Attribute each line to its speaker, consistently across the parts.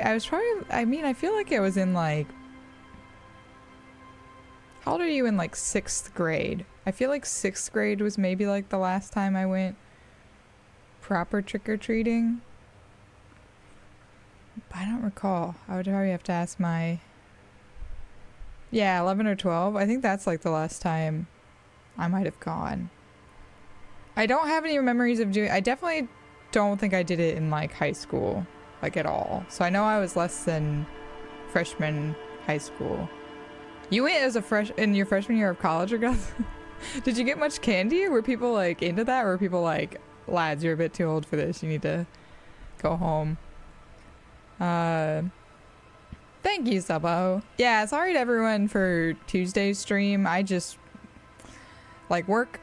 Speaker 1: I was probably, I mean, I feel like I was in like, how old are you in like 6th grade? I feel like 6th grade was maybe like the last time I went proper trick-or-treating. But I don't recall. I would probably have to ask my... Yeah, 11 or 12. I think that's like the last time I might have gone. I don't have any memories of doing... I definitely don't think I did it in like high school, like at all. So I know I was less than freshman high school. You went as a in your freshman year of college, or guys? Did you get much candy? Were people like into that? Or were people like, lads, you're a bit too old for this. You need to go home. Thank you, Subbo. Yeah, sorry to everyone for Tuesday's stream. I just like work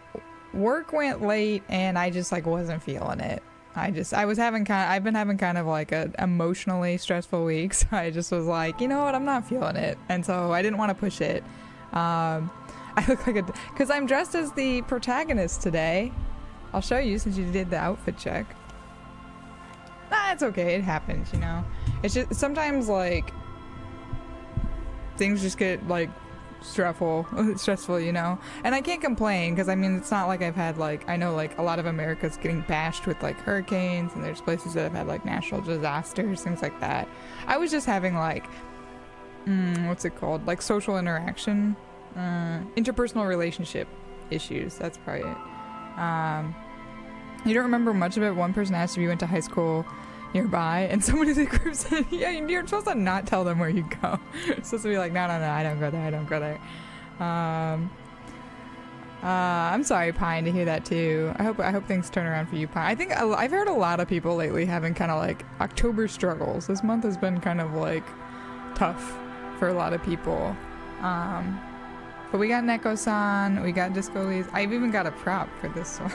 Speaker 1: went late and I just like wasn't feeling it. I've been having kind of like a emotionally stressful week, so I just was like, you know what, I'm not feeling it, and so I didn't want to push it. I look like because I'm dressed as the protagonist today. I'll show you since you did the outfit check. Nah, it's okay, it happens, you know. It's just sometimes like things just get like stressful, you know, and I can't complain because I mean it's not like I've had like, I know like a lot of America's getting bashed with like hurricanes, and there's places that have had like natural disasters, things like that. I was just having like what's it called, like social interaction, interpersonal relationship issues. That's probably it. You don't remember much of it. One person asked if you went to high school nearby, and somebody in the group said, yeah, you're supposed to not tell them where you go. You're supposed to be like, no, I don't go there. I'm sorry, Pine, to hear that too. I hope things turn around for you, Pine. I think I've heard a lot of people lately having kind of like October struggles. This month has been kind of like tough for a lot of people. But we got Neko-san, we got Disco Elysium. I've even got a prop for this one.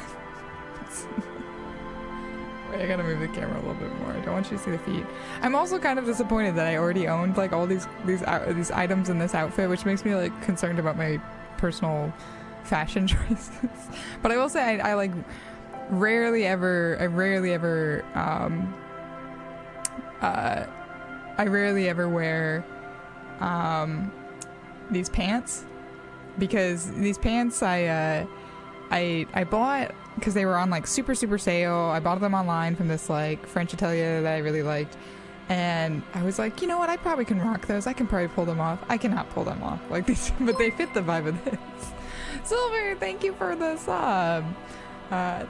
Speaker 1: Wait, I gotta move the camera a little bit more. I don't want you to see the feet. I'm also kind of disappointed that I already owned like all these items in this outfit, which makes me like concerned about my personal fashion choices. But I will say I like rarely ever wear these pants, because these pants I bought because they were on like super sale. I bought them online from this like French atelier that I really liked, and I was like, you know what, I probably can rock those. I can probably pull them off. I cannot pull them off like these, but they fit the vibe of this. Silver, thank you for the sub.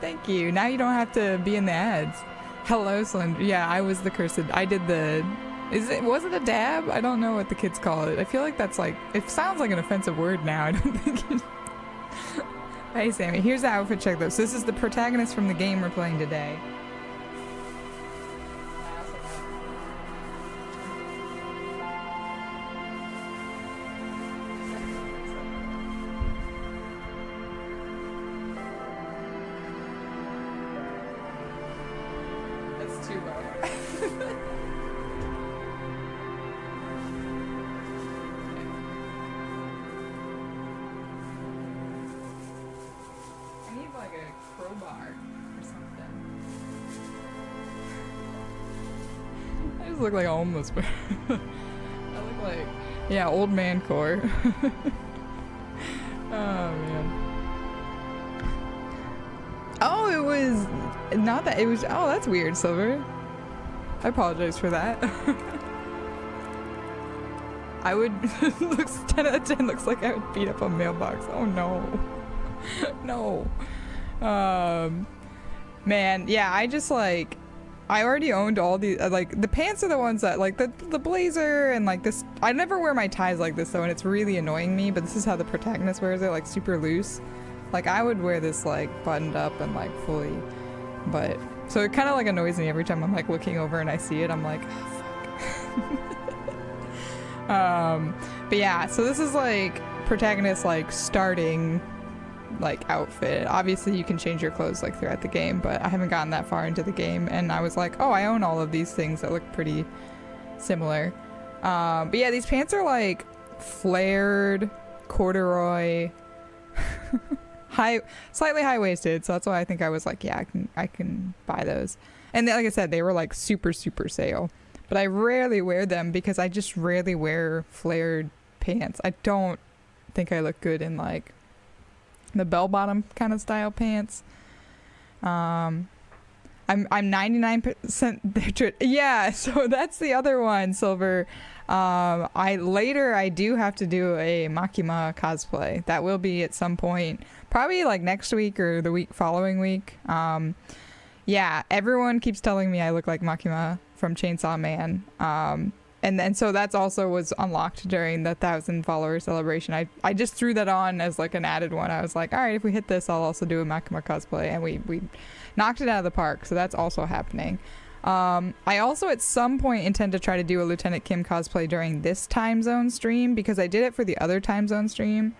Speaker 1: Thank you. Now you don't have to be in the ads. Hello, Slender. Yeah, I was the cursed. I did the... Was it a dab? I don't know what the kids call it. I feel like that's like... It sounds like an offensive word now. I don't think it... Hey, Sammy. Here's the outfit check, though. So this is the protagonist from the game we're playing today. That's too low. I need like a crowbar or something. I just look like a homeless person. I look like, yeah, old man core. Oh man. Oh, it was not that. It was. Oh, that's weird, Silver. I apologize for that. I would. Looks 10 out of 10. Looks like I would beat up a mailbox. Oh no. No. Man, yeah, I just like, I already owned all these, like the pants are the ones that like the blazer and like this. I never wear my ties like this though, and it's really annoying me, but this is how the protagonist wears it, like super loose. Like I would wear this like buttoned up and like fully, but so it kind of like annoys me every time I'm like looking over and I see it. I'm like, oh, fuck. But yeah, so this is like protagonist like starting like outfit. Obviously you can change your clothes like throughout the game, but I haven't gotten that far into the game, and I was like, oh, I own all of these things that look pretty similar. But yeah, these pants are like flared corduroy, slightly high-waisted, so that's why I think I was like, yeah, I can buy those. And they, like I said, they were like super sale. but I rarely wear them because I just rarely wear flared pants. I don't think I look good in like the bell bottom kind of style pants. I'm 99% there. Yeah, so that's the other one, Silver. I do have to do a Makima cosplay. That will be at some point, probably like next week or the week following week. Yeah, everyone keeps telling me I look like Makima from Chainsaw Man. And then so that's also was unlocked during the 1,000 follower celebration. I just threw that on as like an added one. I was like, all right, if we hit this, I'll also do a Makima cosplay, and we knocked it out of the park. So that's also happening. I also at some point intend to try to do a Lieutenant Kim cosplay during this time zone stream, because I did it for the other time zone stream.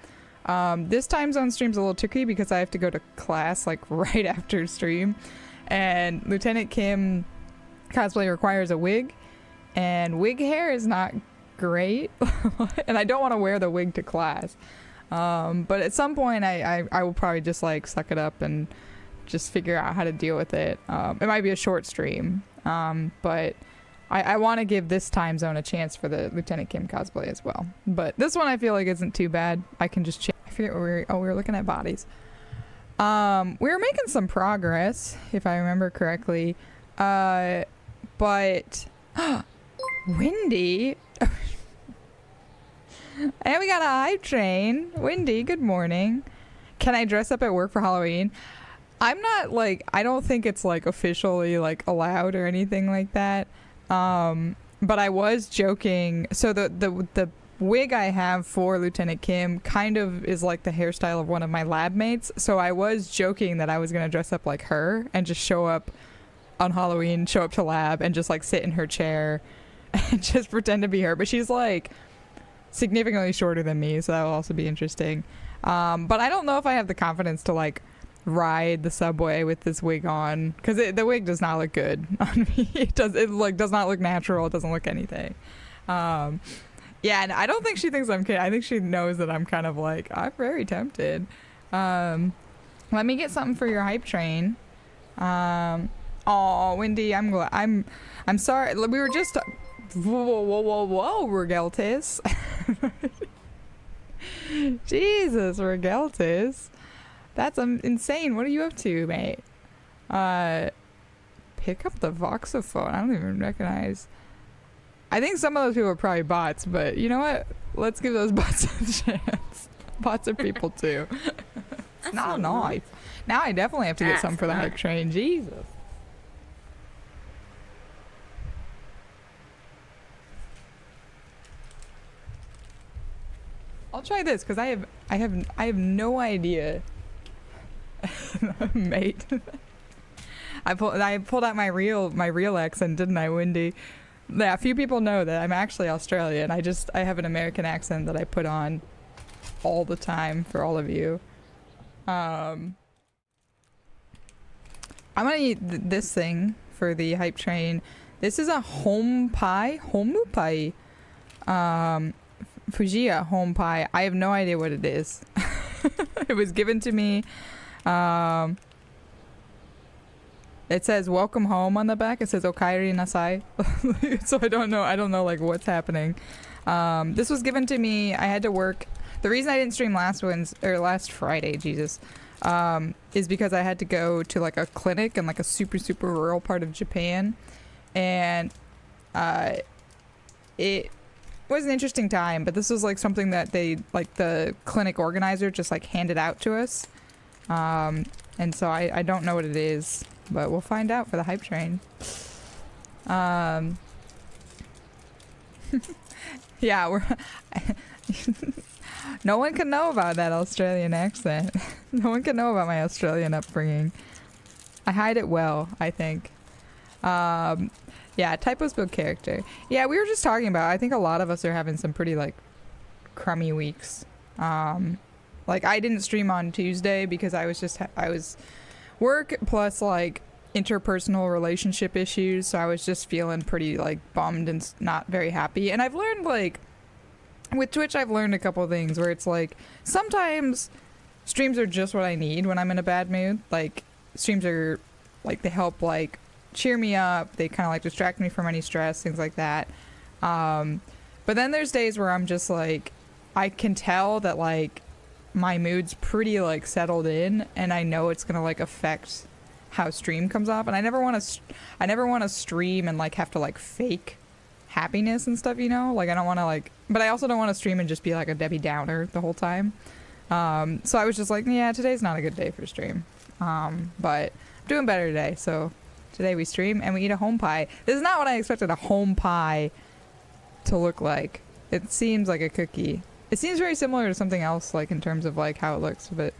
Speaker 1: This time zone stream's a little tricky because I have to go to class like right after stream, and Lieutenant Kim cosplay requires a wig, and wig hair is not great and I don't want to wear the wig to class. But at some point I will probably just like suck it up and just figure out how to deal with it. It might be a short stream, but I want to give this time zone a chance for the Lieutenant Kim cosplay as well. But this one I feel like isn't too bad. I can just I forget where we were looking at bodies. We were making some progress, if I remember correctly. But Windy. And we got a hype train. Windy, good morning. Can I dress up at work for Halloween? I'm not like, I don't think it's like officially like allowed or anything like that. But I was joking. So the wig I have for Lieutenant Kim kind of is like the hairstyle of one of my lab mates. So I was joking that I was going to dress up like her and just show up on Halloween, show up to lab and just like sit in her chair and just pretend to be her. But she's like significantly shorter than me, so that will also be interesting. But I don't know if I have the confidence to like ride the subway with this wig on, because the wig does not look good on me. It does not look natural. It doesn't look anything. Yeah, and I don't think she thinks I'm kidding. I think she knows that I'm kind of like, I'm very tempted. Let me get something for your hype train. Oh, Windy, I'm sorry. We were just whoa, Regeltis. Jesus, Regeltis. That's insane. What are you up to, mate? Pick up the voxophone. I don't even recognize. I think some of those people are probably bots, but you know what? Let's give those bots a chance. Bots are people too. No. Now I definitely have to get something for the hype train. Jesus. I'll try this because I have no idea. Mate. I pulled out my real accent, didn't I, Windy? Yeah, a few people know that I'm actually Australian. I have an American accent that I put on all the time for all of you. I'm gonna eat this thing for the hype train. This is a home pie. Fujiya home pie. I have no idea what it is. It was given to me. It says welcome home on the back. It says okaeri nasai. So I don't know like what's happening. This was given to me. I had to work. The reason I didn't stream last Friday, Jesus, is because I had to go to like a clinic in like a super rural part of Japan, and it was an interesting time, but this was like something that they, like the clinic organizer just like handed out to us. And so I don't know what it is, but we'll find out for the hype train. Yeah, no one can know about that Australian accent. No one can know about my Australian upbringing. I hide it well, I think. Yeah, typos build character. Yeah, we were just talking about, I think a lot of us are having some pretty like crummy weeks. Like I didn't stream on Tuesday because I was work plus like interpersonal relationship issues, so I was just feeling pretty like bummed and not very happy. And I've learned like with Twitch, I've learned a couple things where it's like sometimes streams are just what I need when I'm in a bad mood. Like streams are like, they help like cheer me up. They kind of like distract me from any stress, things like that. But then there's days where I'm just like, I can tell that like my mood's pretty like settled in, and I know it's gonna like affect how stream comes off. And I never want to stream and like have to like fake happiness and stuff, you know? Like I don't want to like, but I also don't want to stream and just be like a Debbie Downer the whole time. So I was just like, yeah, today's not a good day for stream. But I'm doing better today. So today we stream and we eat a home pie. This is not what I expected a home pie to look like. It seems like a cookie. It seems very similar to something else, like in terms of like how it looks, but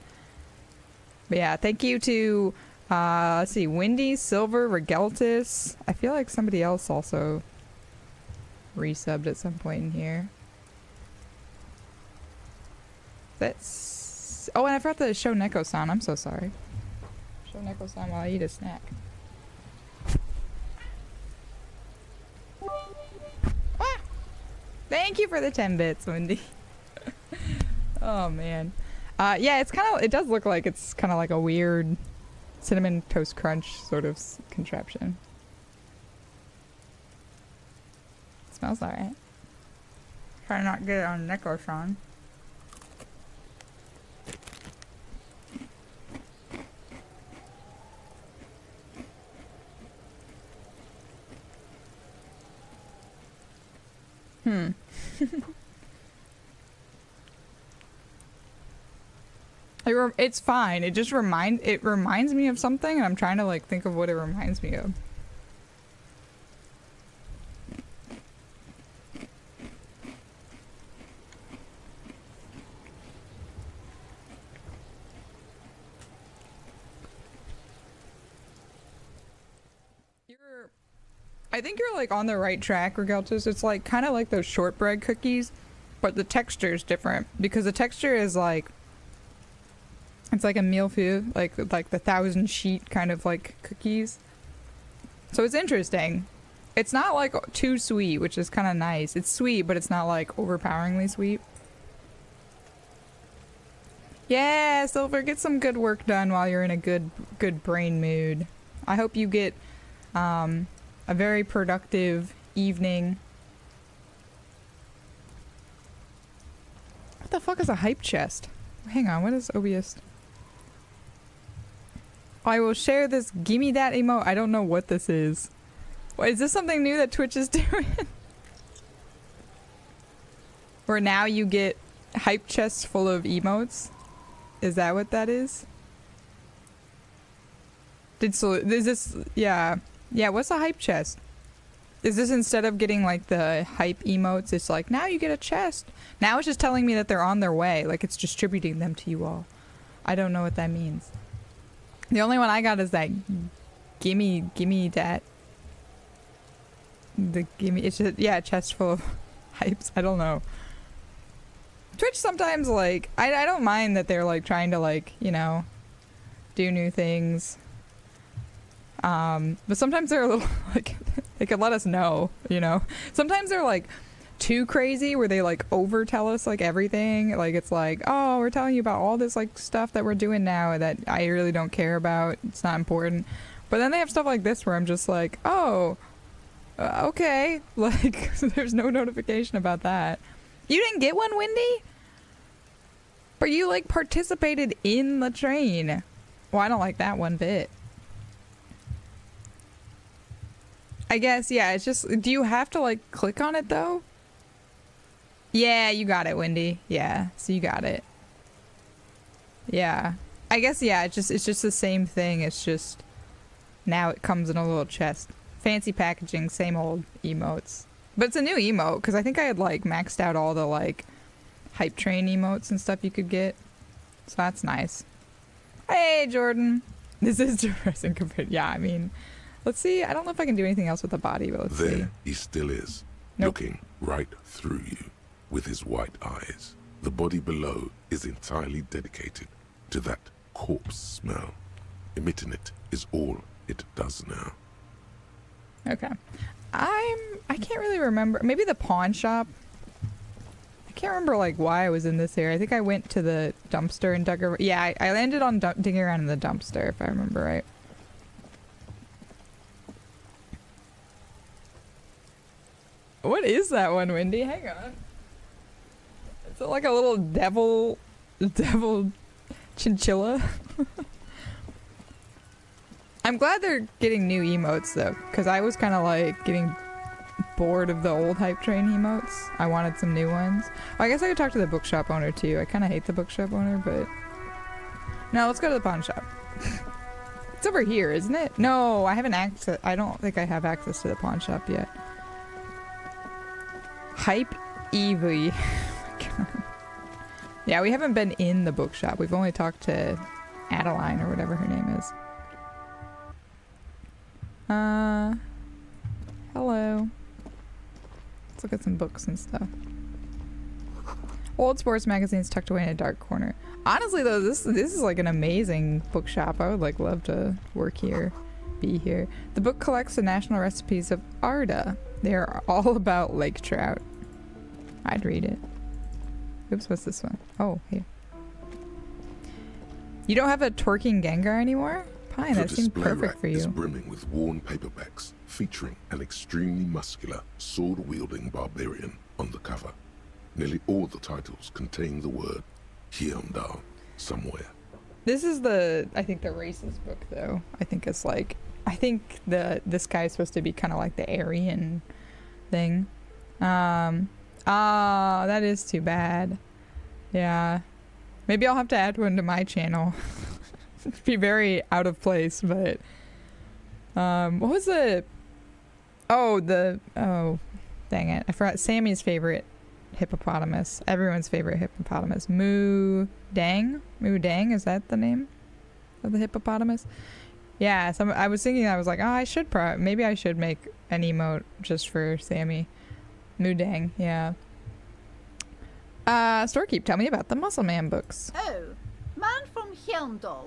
Speaker 1: yeah, thank you to let's see, Windy, Silver, Regeltis. I feel like somebody else also resubbed at some point in here. That's, oh, and I forgot to show Neko-san. I'm so sorry. Show Neko-san while I eat a snack. Ah! Thank you for the 10 bits, Wendy. Oh man. Yeah, it's kind of, it does look like it's kind of like a weird cinnamon toast crunch sort of contraption. It smells alright. Try to not get it on Neko-san. It's fine. It just reminds me of something, and I'm trying to like think of what it reminds me of. I think you're like on the right track, Regeltus. It's like kind of like those shortbread cookies, but the texture is different because the texture is like, it's like a milfeu, like the 1,000 sheet kind of like cookies. So it's interesting. It's not like too sweet, which is kind of nice. It's sweet, but it's not like overpoweringly sweet. Yeah, Silver, get some good work done while you're in a good brain mood. I hope you get a very productive evening. What the fuck is a hype chest? Hang on, what is OBS? I will share this gimme that emote. I don't know what this is. What, is this something new that Twitch is doing? Where now you get hype chests full of emotes? Is that what that is? Is this, yeah. Yeah, what's a hype chest? Is this instead of getting like the hype emotes, it's like, now you get a chest. Now it's just telling me that they're on their way. Like it's distributing them to you all. I don't know what that means. The only one I got is that gimme that. The gimme, it's just, yeah, a chest full of hypes. I don't know. Twitch sometimes like, I don't mind that they're like trying to like, you know, do new things. But sometimes they're a little like, they could let us know, you know. Sometimes they're like too crazy where they like over tell us like everything. Like it's like, oh, we're telling you about all this like stuff that we're doing now that I really don't care about. It's not important. But then they have stuff like this where I'm just like, oh, okay. Like there's no notification about that. You didn't get one, Wendy? But you like participated in the train. Well, I don't like that one bit. I guess, yeah, it's just, do you have to like click on it though? Yeah, you got it, Wendy. Yeah, so you got it. Yeah. I guess, yeah, it's just the same thing. It's just now it comes in a little chest. Fancy packaging, same old emotes. But it's a new emote because I think I had like maxed out all the like hype train emotes and stuff you could get. So that's nice. Hey, Jordan. This is depressing compared. Yeah, I mean, let's see. I don't know if I can do anything else with the body, but let's see.
Speaker 2: There he still is, looking right through you with his white eyes. The body below is entirely dedicated to that corpse smell. Emitting it is all it does now.
Speaker 1: Okay. I can't really remember. Maybe the pawn shop. I can't remember like why I was in this area. I think I went to the dumpster and dug around. Yeah, I landed on digging around in the dumpster if I remember right. What is that one, Wendy? Hang on. Is it like a little devil chinchilla? I'm glad they're getting new emotes though, because I was kind of like getting bored of the old hype train emotes. I wanted some new ones. Well, I guess I could talk to the bookshop owner too. I kind of hate the bookshop owner, but no, let's go to the pawn shop. It's over here, isn't it? No, I haven't access. I don't think I have access to the pawn shop yet. Hype Evie. Oh my god. Yeah, we haven't been in the bookshop. We've only talked to Adeline or whatever her name is. Hello. Let's look at some books and stuff. Old sports magazines tucked away in a dark corner. Honestly though, this is like an amazing bookshop. I would like love to work here, be here. The book collects the national recipes of Arda. They are all about lake trout. I'd read it. Oops, what's this one? Oh, here. You don't have a twerking Gengar anymore? Fine, that seems perfect for you.
Speaker 2: Is brimming with worn paperbacks featuring an extremely muscular, sword-wielding barbarian on the cover. Nearly all the titles contain the word Hyundai somewhere.
Speaker 1: This is I think the racist book though. I think it's like, this guy is supposed to be kind of like the Aryan thing. That is too bad. Yeah. Maybe I'll have to add one to my channel. It'd be very out of place, but what was it? Oh, dang it. I forgot Sammy's favorite hippopotamus. Everyone's favorite hippopotamus. Moo Dang? Moo Dang, is that the name of the hippopotamus? Yeah, I was thinking, I was like, oh, maybe I should make an emote just for Sammy. Moo Dang, yeah. Storekeep, tell me about the Muscle Man books.
Speaker 3: Oh, Man from Hyundai.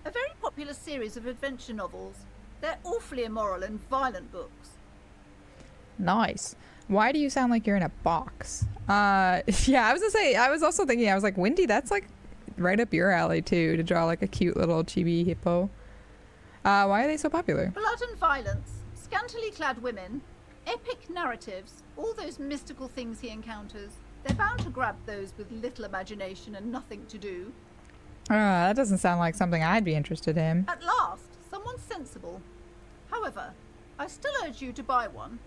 Speaker 3: A very popular series of adventure novels. They're awfully immoral and violent books.
Speaker 1: Nice. Why do you sound like you're in a box? Yeah, I was gonna say, I was also thinking, I was like, Wendy, that's like right up your alley too, to draw like a cute little chibi hippo. Why are they so popular?
Speaker 3: Blood and violence, scantily clad women, epic narratives, all those mystical things he encounters. They're bound to grab those with little imagination and nothing to do.
Speaker 1: That doesn't sound like something I'd be interested in.
Speaker 3: At last, someone sensible. However, I still urge you to buy one.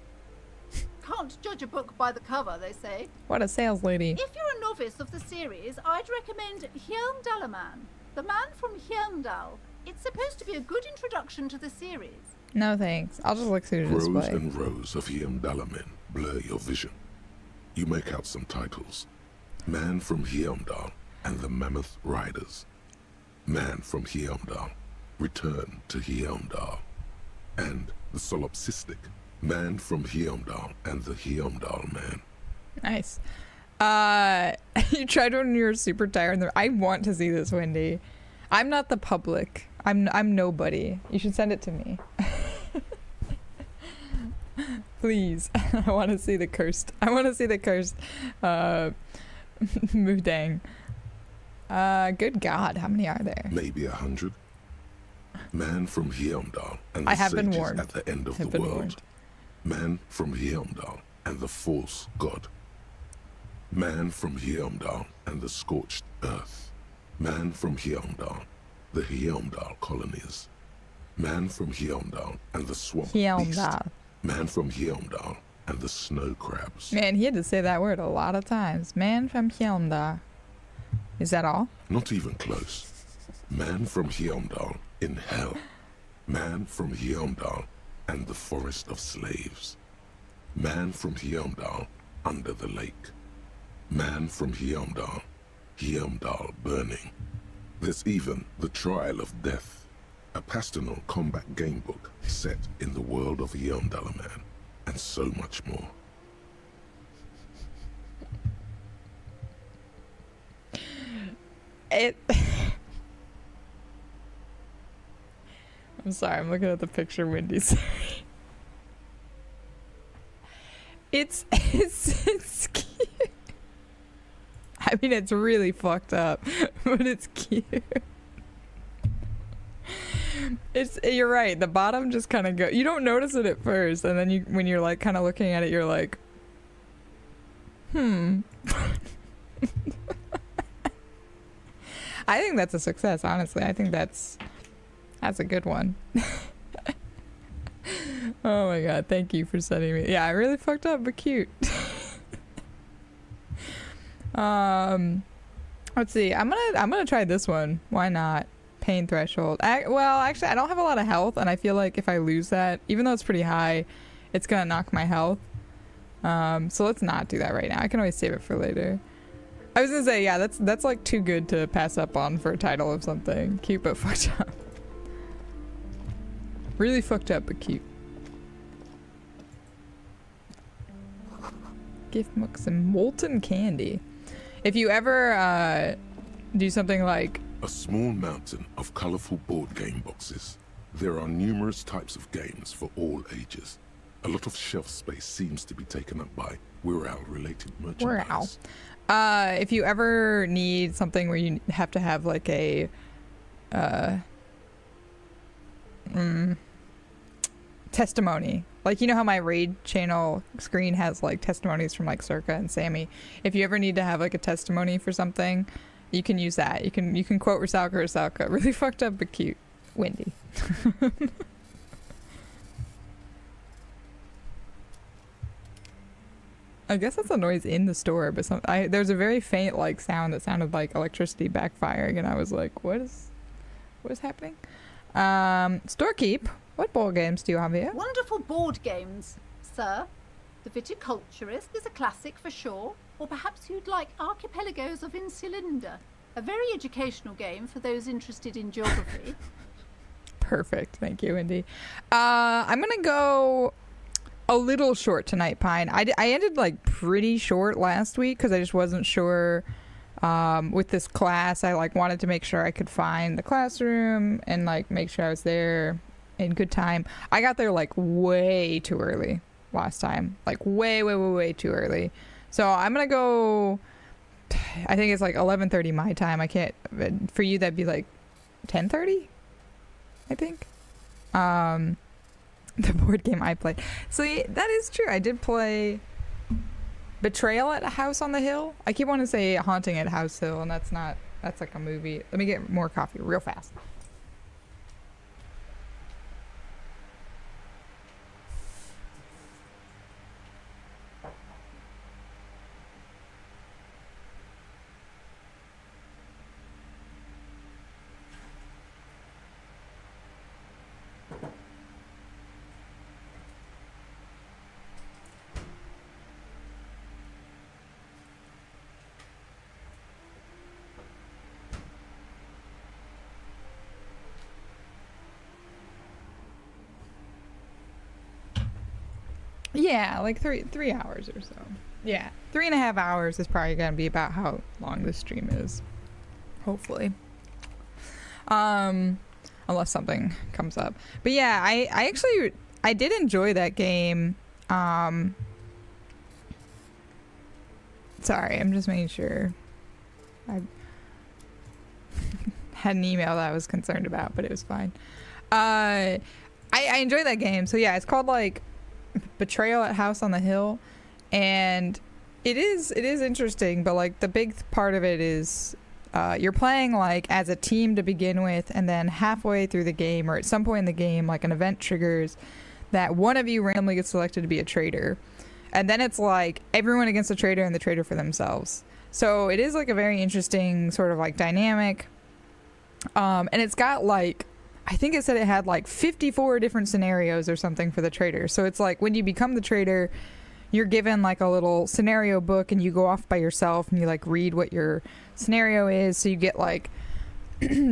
Speaker 3: Can't judge a book by the cover, they say.
Speaker 1: What a sales lady.
Speaker 3: If you're a novice of the series, I'd recommend Hyundalaman, the man from Hyundal. It's supposed to be a good introduction to the series.
Speaker 1: No thanks. I'll just look through the display.
Speaker 2: Rows and rows of Hyundalamen blur your vision. You make out some titles. Man from Hyundal and the Mammoth Riders. Man from Hyundal, Return to Hyundal. And the solipsistic Man from Hyundal and the Hyundal Man.
Speaker 1: Nice. You tried when you were super tired. I want to see this, Wendy. I'm not the public. I'm nobody. You should send it to me. Please. I want to see the cursed. Mudang. Good God, how many are there?
Speaker 2: Maybe 100. Man from Hyundal and the
Speaker 1: I have been
Speaker 2: sages
Speaker 1: warned.
Speaker 2: at the end of the world. Man from Hyundal and the false god. Man from Hyundal and the scorched earth. Man from Hyundal, the Hyundal colonies. Man from Hyundal and the swamp beast. Man from Hyundal and the snow crabs.
Speaker 1: Man, he had to say that word a lot of times. Man from Hyundal. Is that all?
Speaker 2: Not even close. Man from Hyundal in hell. Man from Hyundal and the forest of slaves. Man from Hyundal under the lake. Man from Hyundal, Hyundal burning. There's even the Trial of Death, a Pastanal combat game book set in the world of Hyundalaman, and so much more.
Speaker 1: I'm sorry, I'm looking at the picture Wendy's. It's cute. I mean, it's really fucked up, but it's cute. You're right. The bottom just kind of go. You don't notice it at first, and then when you're like kind of looking at it, you're like, I think that's a success, honestly. I think that's a good one. Oh my god, thank you for sending me. Yeah, I really fucked up, but cute. Let's see. I'm gonna try this one. Why not? Pain threshold. Well, actually, I don't have a lot of health, and I feel like if I lose that, even though it's pretty high, it's gonna knock my health. So let's not do that right now. I can always save it for later. I was gonna say, yeah, that's like too good to pass up on for a title of something. Cute but fucked up. Really fucked up but cute. Gift books and molten candy. If you ever do something like
Speaker 2: a small mountain of colorful board game boxes. There are numerous types of games for all ages. A lot of shelf space seems to be taken up by Wirral-related merchandise.
Speaker 1: If you ever need something where you have to have like a testimony, like you know how my raid channel screen has like testimonies from like Circa and Sammy. If you ever need to have like a testimony for something, you can use that. You can quote Rusalka. Really fucked up but cute. Windy. I guess that's a noise in the store, but there's a very faint like sound that sounded like electricity backfiring, and I was like, what is happening? Storekeep, what board games do you have here?
Speaker 3: Wonderful board games, sir. The Viticulturist is a classic for sure, or perhaps you'd like Archipelagos of Insulinda, a very educational game for those interested in geography.
Speaker 1: Perfect, thank you, Indy. I'm gonna go a little short tonight, Pine. I ended like pretty short last week because I just wasn't sure with this class. I like wanted to make sure I could find the classroom and like make sure I was there in good time. I got there like way too early last time, like way too early. So I'm gonna go, I think it's like 11:30 my time. I can't, for you that'd be like 10:30 I think. The board game I played. So yeah, that is true. I did play Betrayal at a House on the Hill. I keep wanting to say Haunting at House Hill, and that's like a movie. Let me get more coffee real fast. Yeah, like three hours or so. Yeah, 3.5 hours is probably gonna be about how long this stream is. Hopefully. Unless something comes up. But yeah, I actually did enjoy that game. Sorry, I'm just making sure. I had an email that I was concerned about, but it was fine. I enjoyed that game. So yeah, it's called like Betrayal at House on the Hill, and it is interesting, but like the big part of it is you're playing like as a team to begin with, and then halfway through the game or at some point in the game, like an event triggers that one of you randomly gets selected to be a traitor, and then it's like everyone against the traitor and the traitor for themselves. So it is like a very interesting sort of like dynamic, and it's got like, I think it said it had like 54 different scenarios or something for the traitor. So it's like when you become the traitor, you're given like a little scenario book and you go off by yourself and you like read what your scenario is. So you get like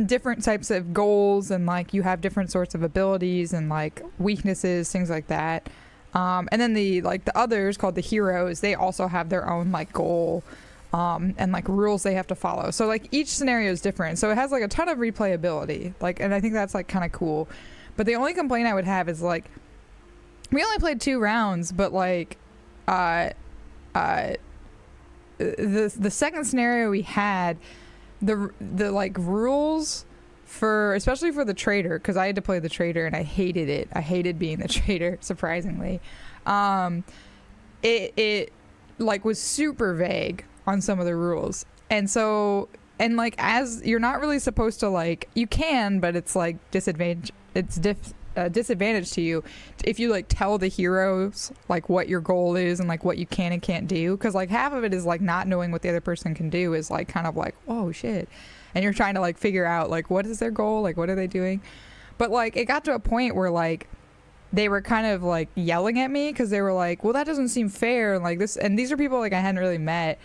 Speaker 1: different types of goals, and like you have different sorts of abilities and like weaknesses, things like that. And then the others called the heroes, they also have their own like goal and like rules they have to follow. So like each scenario is different. So it has like a ton of replayability. Like, and I think that's like kind of cool. But the only complaint I would have is like we only played 2 rounds, but like the second scenario we had, the like rules for, especially for the traitor, because I had to play the traitor and I hated it. I hated being the traitor, surprisingly. It like was super vague on some of the rules. And so, and like, as you're not really supposed to, like, you can, but it's like disadvantage to you if you like tell the heroes like what your goal is and like what you can and can't do, because like half of it is like not knowing what the other person can do is like kind of like, oh shit, and you're trying to like figure out like what is their goal, like what are they doing. But like it got to a point where like they were kind of like yelling at me because they were like, well, that doesn't seem fair, and like this, and these are people like I hadn't really met.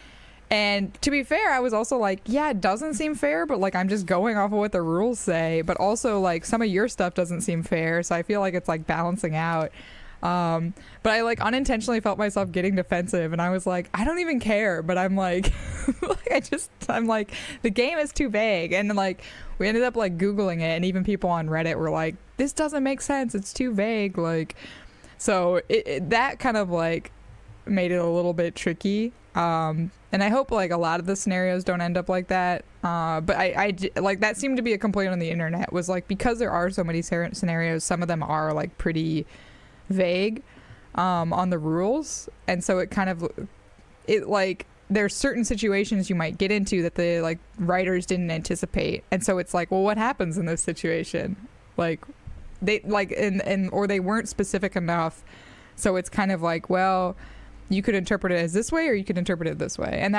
Speaker 1: And to be fair, I was also like, yeah, it doesn't seem fair, but like I'm just going off of what the rules say. But also like some of your stuff doesn't seem fair, so I feel like it's like balancing out. But I like unintentionally felt myself getting defensive, and I was like, I don't even care. But I'm like, I'm like, the game is too vague, and like we ended up like Googling it, and even people on Reddit were like, this doesn't make sense. It's too vague. Like, so that kind of like made it a little bit tricky. And I hope like a lot of the scenarios don't end up like that. But I like that seemed to be a complaint on the internet, was like because there are so many scenarios, some of them are like pretty vague on the rules, and so it kind of like there's certain situations you might get into that the like writers didn't anticipate, and so it's like, well, what happens in this situation? Like they like and or they weren't specific enough, so it's kind of like, well, you could interpret it as this way or you could interpret it this way. And